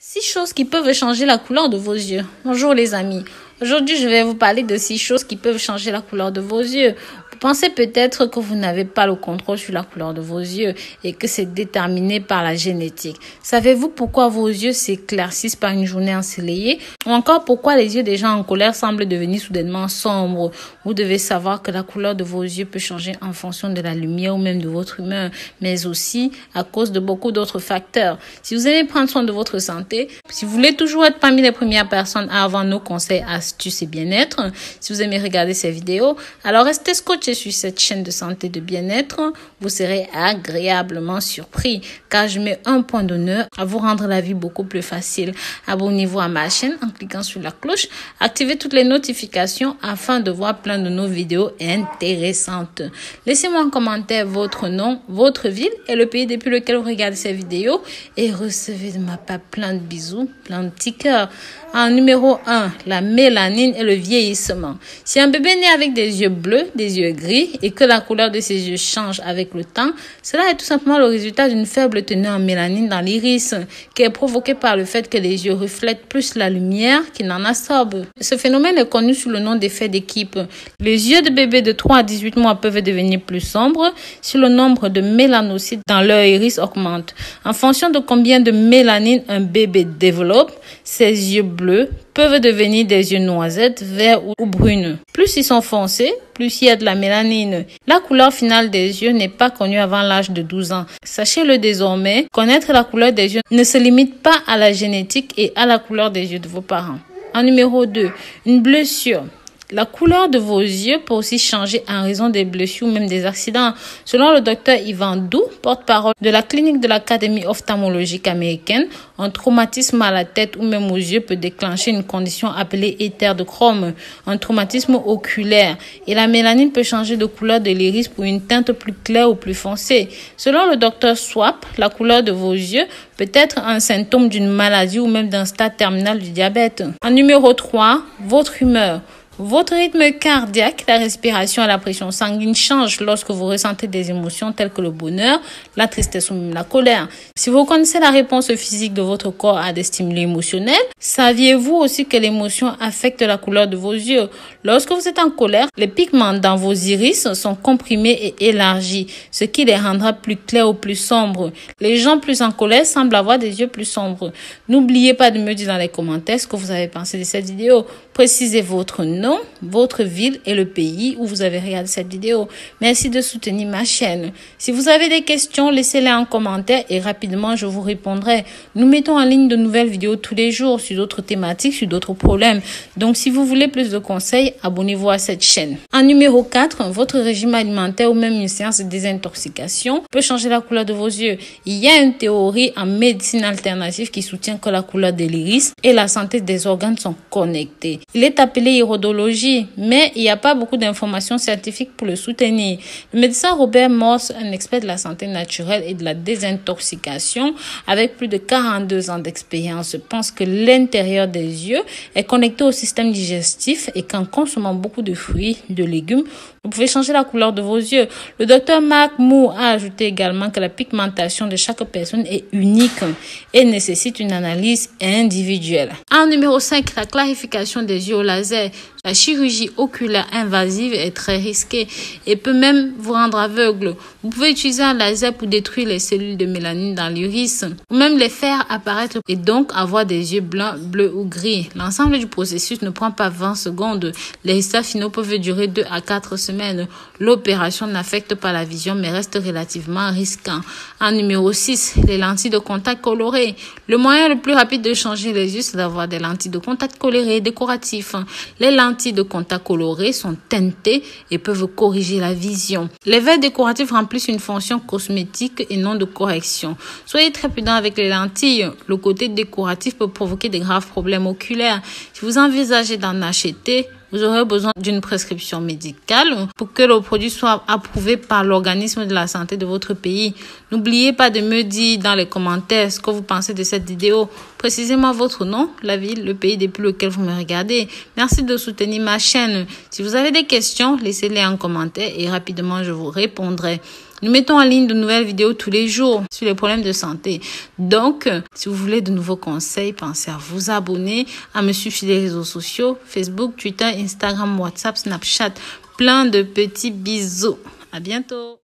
6 choses qui peuvent changer la couleur de vos yeux. Bonjour les amis. Aujourd'hui, je vais vous parler de 6 choses qui peuvent changer la couleur de vos yeux. Vous pensez peut-être que vous n'avez pas le contrôle sur la couleur de vos yeux et que c'est déterminé par la génétique. Savez-vous pourquoi vos yeux s'éclaircissent par une journée ensoleillée? Ou encore pourquoi les yeux des gens en colère semblent devenir soudainement sombres? Vous devez savoir que la couleur de vos yeux peut changer en fonction de la lumière ou même de votre humeur, mais aussi à cause de beaucoup d'autres facteurs. Si vous aimez prendre soin de votre santé, si vous voulez toujours être parmi les premières personnes à avoir nos conseils, astuces et bien-être, si vous aimez regarder ces vidéos, alors restez scotchés sur cette chaîne de santé et de bien-être. Vous serez agréablement surpris car je mets un point d'honneur à vous rendre la vie beaucoup plus facile. Abonnez-vous à ma chaîne en cliquant sur la cloche, activez toutes les notifications afin de voir plein de nos vidéos intéressantes. Laissez-moi en commentaire votre nom, votre ville et le pays depuis lequel vous regardez ces vidéos et recevez de ma part plein de bisous, plein de petits cœurs. En numéro 1, la mélanine et le vieillissement. Si un bébé naît avec des yeux bleus, des yeux gris et que la couleur de ses yeux change avec le temps, cela est tout simplement le résultat d'une faible teneur en mélanine dans l'iris qui est provoquée par le fait que les yeux reflètent plus la lumière qu'ils n'en absorbent. Ce phénomène est connu sous le nom d'effet d'équipe. Les yeux de bébés de 3 à 18 mois peuvent devenir plus sombres si le nombre de mélanocytes dans leur iris augmente. En fonction de combien de mélanine un bébé développe, ses yeux bleus peuvent devenir des yeux noisettes, verts ou brunes. Plus ils sont foncés, plus il y a de la mélanine. La couleur finale des yeux n'est pas connue avant l'âge de 12 ans. Sachez-le désormais, connaître la couleur des yeux ne se limite pas à la génétique et à la couleur des yeux de vos parents. En numéro 2, une blessure. La couleur de vos yeux peut aussi changer en raison des blessures ou même des accidents. Selon le docteur Yvan Dou, porte-parole de la clinique de l'Académie ophtalmologique américaine, un traumatisme à la tête ou même aux yeux peut déclencher une condition appelée éther de chrome, un traumatisme oculaire. Et la mélanine peut changer de couleur de l'iris pour une teinte plus claire ou plus foncée. Selon le docteur Swap, la couleur de vos yeux peut être un symptôme d'une maladie ou même d'un stade terminal du diabète. En numéro 3, votre humeur. Votre rythme cardiaque, la respiration et la pression sanguine changent lorsque vous ressentez des émotions telles que le bonheur, la tristesse ou même la colère. Si vous connaissez la réponse physique de votre corps à des stimuli émotionnels, saviez-vous aussi que l'émotion affecte la couleur de vos yeux? Lorsque vous êtes en colère, les pigments dans vos iris sont comprimés et élargis, ce qui les rendra plus clairs ou plus sombres. Les gens plus en colère semblent avoir des yeux plus sombres. N'oubliez pas de me dire dans les commentaires ce que vous avez pensé de cette vidéo. Précisez votre nom, votre ville et le pays où vous avez regardé cette vidéo. Merci de soutenir ma chaîne. Si vous avez des questions, laissez-les en commentaire et rapidement je vous répondrai. Nous mettons en ligne de nouvelles vidéos tous les jours sur d'autres thématiques, sur d'autres problèmes. Donc si vous voulez plus de conseils, abonnez-vous à cette chaîne. En numéro 4, votre régime alimentaire ou même une séance de désintoxication peut changer la couleur de vos yeux. Il y a une théorie en médecine alternative qui soutient que la couleur de l'iris et la santé des organes sont connectés. Il est appelé iridologie, mais il n'y a pas beaucoup d'informations scientifiques pour le soutenir. Le médecin Robert Morse, un expert de la santé naturelle et de la désintoxication, avec plus de 42 ans d'expérience, pense que l'intérieur des yeux est connecté au système digestif et qu'en consommant beaucoup de fruits, de légumes, vous pouvez changer la couleur de vos yeux. Le docteur Mark Moore a ajouté également que la pigmentation de chaque personne est unique et nécessite une analyse individuelle. En numéro 5, la clarification des yeux au laser. La chirurgie oculaire invasive est très risquée et peut même vous rendre aveugle. Vous pouvez utiliser un laser pour détruire les cellules de mélanine dans l'iris ou même les faire apparaître et donc avoir des yeux blancs, bleus ou gris. L'ensemble du processus ne prend pas 20 secondes. Les résultats finaux peuvent durer 2 à 4 semaines. L'opération n'affecte pas la vision mais reste relativement risquant. En numéro 6, les lentilles de contact colorées. Le moyen le plus rapide de changer les yeux, c'est d'avoir des lentilles de contact colorées décoratifs. Les lentilles de contact colorées sont teintées et peuvent corriger la vision. Les verres décoratifs remplissent une fonction cosmétique et non de correction. Soyez très prudent avec les lentilles. Le côté décoratif peut provoquer de graves problèmes oculaires. Si vous envisagez d'en acheter, vous aurez besoin d'une prescription médicale pour que le produit soit approuvé par l'organisme de la santé de votre pays. N'oubliez pas de me dire dans les commentaires ce que vous pensez de cette vidéo. Précisez-moi votre nom, la ville, le pays depuis lequel vous me regardez. Merci de soutenir ma chaîne. Si vous avez des questions, laissez-les en commentaire et rapidement je vous répondrai. Nous mettons en ligne de nouvelles vidéos tous les jours sur les problèmes de santé. Donc, si vous voulez de nouveaux conseils, pensez à vous abonner, à me suivre sur les réseaux sociaux, Facebook, Twitter, Instagram, WhatsApp, Snapchat. Plein de petits bisous. À bientôt.